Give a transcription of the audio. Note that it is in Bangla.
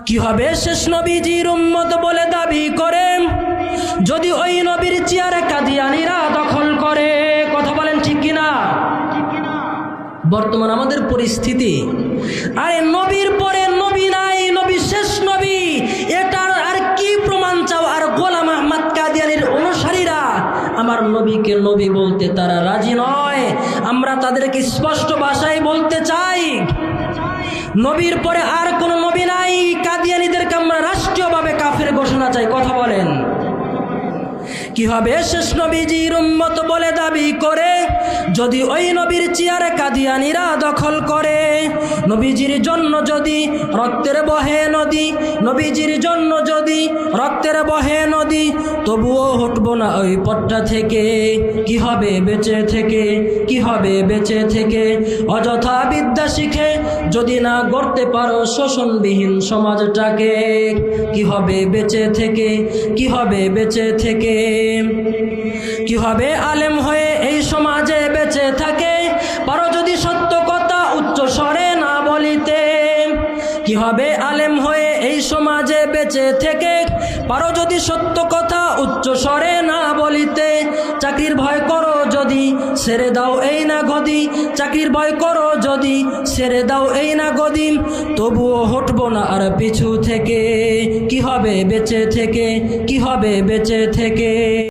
কি হবে শেষ নবীজির উম্মত বলে দাবি করে যদি ওই নবীর চেয়ারে কাদিয়ানীরা দখল করে? কথা বলেন ঠিক কিনা? বর্তমান আমাদের পরিস্থিতি, আরে নবীর পরে নবী নাই, নবী শেষ নবী, এটার আর কি প্রমাণ চাও? আর গোলাম আহমদ কাদিয়ানীর অনুসারীরা আমার নবীকে নবী বলতে তারা রাজি নয়। আমরা তাদেরকে স্পষ্ট ভাষায় বলতে চাই, নবীর পরে আর কোনো নবী নাই। কাদিয়ানীদেরকে আমরা রাষ্ট্রীয়ভাবে কাফের ঘোষণা চাই। কথা বলেন। কি হবে শেষ নবীজির উম্মত বলে দাবি করে যদি ওই নবীর চেয়ারে কাদিয়ানীরা দখল করে? নবীজির জন্য যদি রক্তের বহে নদী, নবীজির জন্য যদি রক্তের বহে নদী, তবুও হটবো না ওই পথটা থেকে। কি হবে বেঁচে থেকে? কি হবে বেঁচে থেকে? অযথা বিদ্যা শিখে যদি না গড়তে পারো শোষণবিহীন সমাজটাকে, কি হবে বেঁচে থেকে? কি হবে বেঁচে থেকে? কি হবে আলেম হয়ে এই সমাজে বেঁচে থাকে পারো যদি সত্য কথা উচ্চ স্বরে না বলিতে? কি হবে আলেম হয়ে এই সমাজে বেঁচে থেকে পারো যদি সত্য কথা উচ্চ স্বরে না বলিতে? চাকরির ভয় করো যদি ছেড়ে দাও এই না গদি, চাকরির ভয় করো যদি ছেড়ে দাও এই না গদি, তবুও হটবো না আর পিছু থেকে। কি হবে বেঁচে থেকে? কি হবে বেঁচে থেকে?